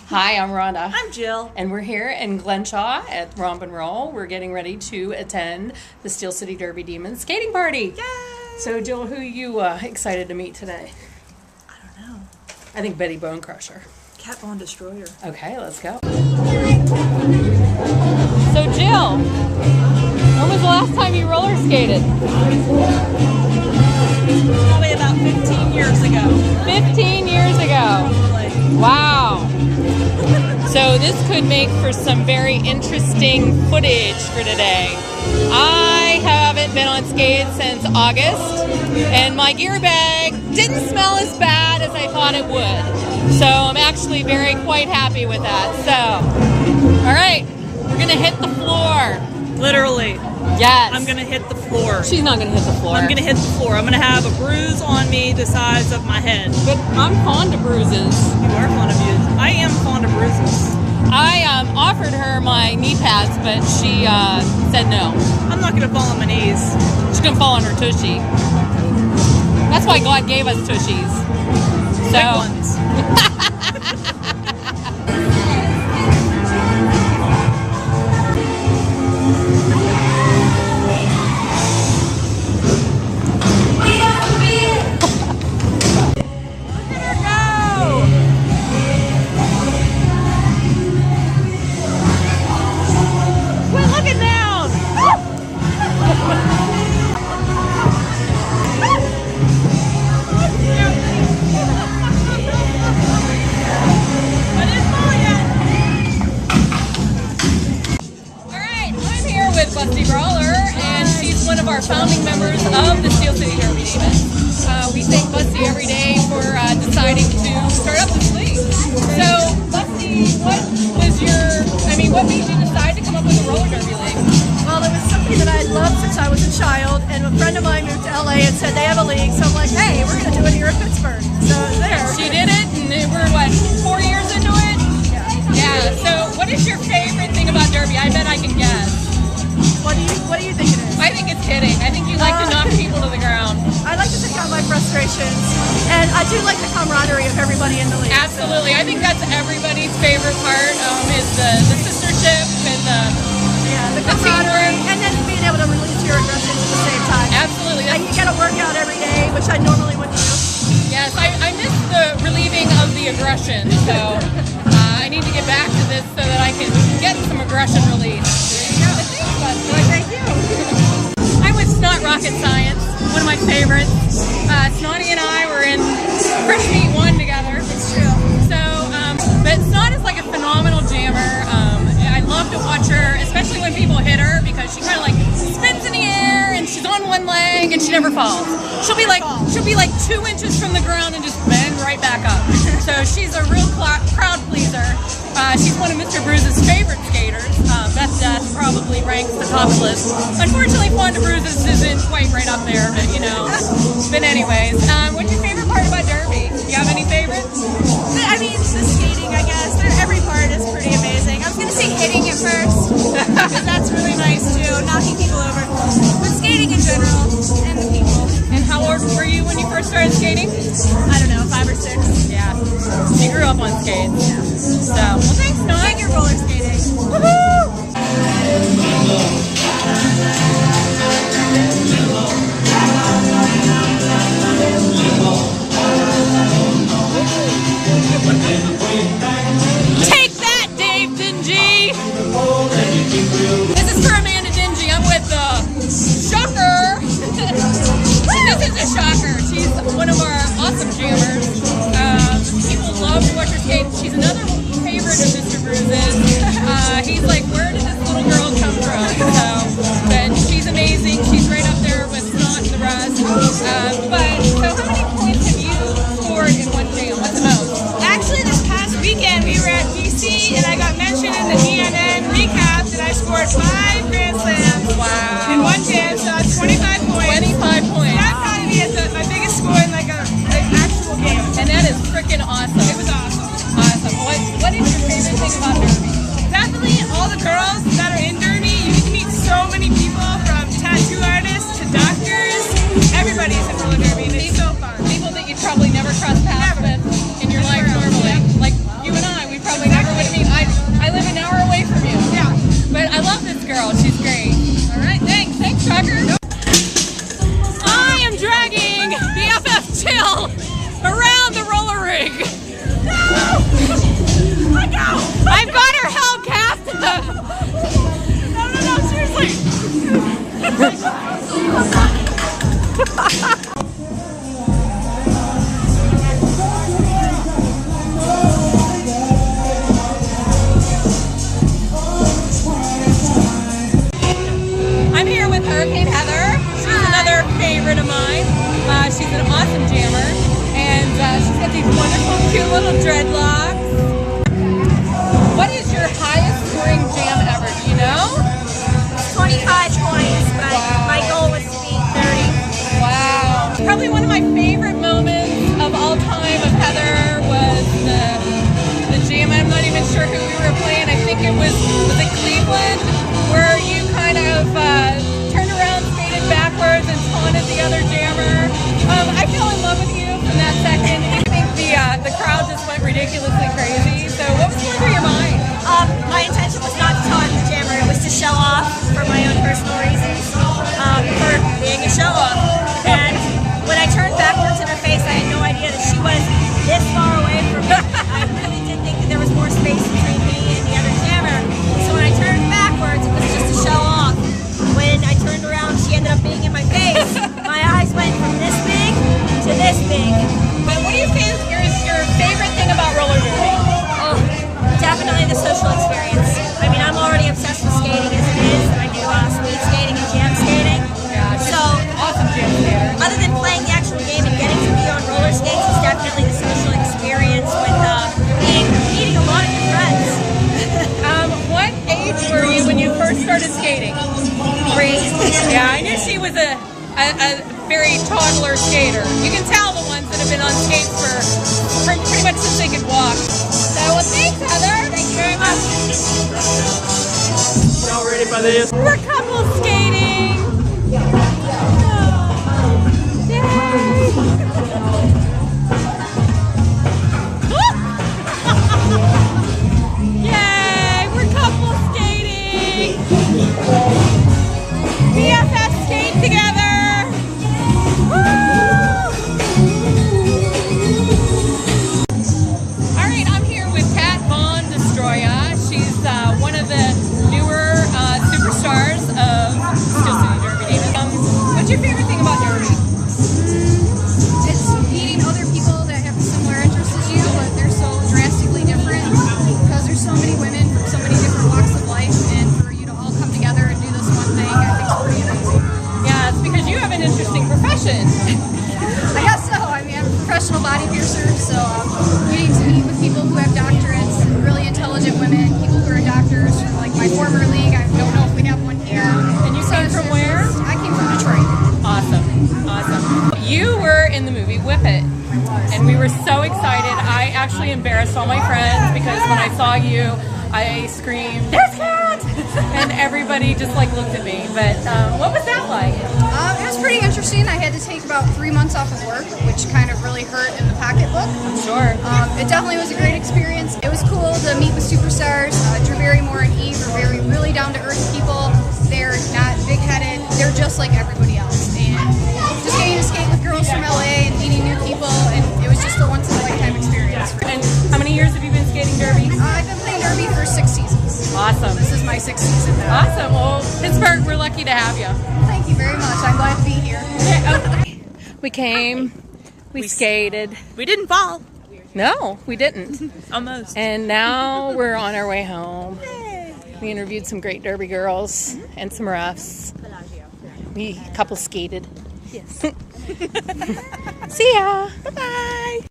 Hi, I'm Rhonda. I'm Jill. And we're here in Glenshaw at Romp and Roll. We're getting ready to attend the Steel City Derby Demons skating party. Yay! So, Jill, who are you excited to meet today? I don't know. I think Betty Bone Crusher. Cat Von Destroyer. Okay, let's go. So, Jill, when was the last time you roller skated? Probably about 15 years ago. 15 years ago. Wow. So this could make for some very interesting footage for today. I haven't been on skates since August, and my gear bag didn't smell as bad as I thought it would. So I'm actually quite happy with that. So, all right, we're gonna hit the floor. Literally. Yes. I'm going to hit the floor. She's not going to hit the floor. I'm going to hit the floor. I'm going to have a bruise on me the size of my head. But I'm fond of bruises. You are fond of bruises. I am fond of bruises. I offered her my knee pads, but she said no. I'm not going to fall on my knees. She's going to fall on her tushy. That's why God gave us tushies. So. Big ones. One of our founding members of the Steel City Derby Demons. We thank Busty every day for deciding to start up this league. So, Busty, what made you decide to come up with a roller derby league? Well, it was something that I had loved since I was a child, and a friend of mine moved to LA and said they have a league, so I'm like, hey, we're going to do it here in Pittsburgh. So there. She did it, and we're, 4 years into it? Yeah. So, what is your favorite thing about derby? I bet I can guess. What do you think it is? I think it's hitting. I think you like to knock people to the ground. I like to take out my frustrations, and I do like the camaraderie of everybody in the league. Absolutely. I think that's everybody's favorite part is the sistership and the camaraderie, and then being able to release your aggressions at the same time. Absolutely. And you got to work out every day, which I normally wouldn't do. Yes, I miss the relieving of the aggression, so I need to get back to this so that I can get some aggression released. Well, thank you. I'm with Snot Rocket Science, one of my favorites. Snotty and I were in Fresh Meat 1 together. It's true. So, but Snot is like a phenomenal jammer. I love to watch her, especially when people hit her, because she kind of spins in the air and she's on one leg and she never falls. She'll be like 2 inches from the ground and just bend right back up. So she's a real crowd pleaser. She's one of Mr. Bruise's favorite skaters. Beth Death probably ranks the top of the list. Unfortunately, Fonda Bruises isn't quite right up there, but But anyways, what's your favorite part about derby? Do you have any favorites? I mean, the skating, I guess. Every part is pretty amazing. I was going to say hitting at first, because that's really nice too, knocking people over. But skating in general, and the people. And how old were you when you first started skating? I don't know, 5 or 6. Yeah. You grew up on skates. Yeah. So, well, thanks, Noah. Take your roller skating. Woohoo! Take that, Dave Dingy! This is for Amanda Dingy. I'm with Shocker. This is a shocker. She's one of our awesome jammers. People love to watch her skate. She's another favorite of Mr. Bruise's. He's like, where did this little girl come from? So, but she's amazing. She's right up there with Snot and the rest. So how many points have you scored in one jam? What's the most? Actually, this past weekend we were at DC and I got mentioned in the DNN recap that I scored 5 Grand Slams in one jam, so that's 25 points. 25 points. So that probably is my biggest score in an actual game. And that is freaking awesome. It was awesome. Awesome. What is your favorite thing about derby? Definitely all the girls that are in derby. You get to meet so many people, from tattoo artists to doctors. Everybody's in roller derby, and it's so fun. People that you probably never cross paths with in your life normally. Like you and I, we probably never your Hellcat? No, seriously. I'm here with Hurricane Heather. She's another favorite of mine. She's an awesome jammer, and she's got these wonderful, cute little dreadlocks. What is your highest scoring jam ever? Do you know? 25 points, but my goal was to beat 30. Wow. Probably one of my favorite moments of all time of Heather was the jam. I'm not even sure who we were playing. I think it was it Cleveland, where you kind of turned around, skated backwards, and taunted the other jammer. I fell in love with you from that second. I think the crowd just went ridiculously crazy. So what was going through your mind? My intention was not to taunt the jammer. It was to show off for my own personal reasons, for being a show off. And when I turned backwards in her face, I had no idea that she was this far away from me. I really did think that there was more space between me and the other jammer. So when I turned backwards, it was just to show off. When I turned around, she ended up being in my face. My eyes went from this big to this big. But what do you think is your favorite thing about roller derby? Oh, definitely the social experience. I mean, I'm already obsessed with skating as it is. I do speed skating and jam skating. Yeah, So, awesome jam skater. other than playing the actual game and getting to be on roller skates, it's definitely the social experience with meeting a lot of new friends. What age were you when you first started skating? 3. Yeah, I knew she was a very toddler skater. You can tell the ones that have been on skates for pretty much since they could walk. So, well, thanks, Heather. Thank you very much. Y'all ready for this? We're couple skating. Yay, we're couple skating. BFF skate together. Woo! All right, I'm here with Kat Von Destroya. She's one of the newer superstars of Steel City Derby Davis. What's your favorite thing about Derby? It's meeting other people that have similar interests as you, but they're so drastically different because there's so many women from so many different walks of life, and for you to all come together and do this one thing, I think is pretty amazing. Yeah, it's because you have an interesting profession. I guess so. I mean, I'm a professional body piercer, so getting to meet with people who have doctorates and really intelligent women, people who are doctors from like my former league. I don't know if we have one here. And you came from where? I came from Detroit. Awesome. You were in the movie Whip It, and we were so excited. I actually embarrassed all my friends because when I saw you, I screamed, "There's Kat!" and everybody just like looked at me. But what was that like? It was pretty interesting. I had to take about 3 months off of work, which kind of really hurt in the pocketbook. Sure. It definitely was a great experience. It was cool to meet with superstars. Drew Barrymore and Eve are really down-to-earth people. They're not big-headed. They're just like everybody else. And just getting to skate with girls from LA and meeting new people, and it was just a once-in-a-lifetime experience. And how many years have you been skating derby? I've been playing derby for 6 seasons. Awesome. This is my 6th season now. Awesome. Well, Pittsburgh, we're lucky to have you. Thank you very much. I'm glad to be here. We came, we skated. We didn't fall. No, we didn't. Almost. And now we're on our way home. We interviewed some great derby girls and some refs. We couple skated. Yes. See ya. Bye-bye.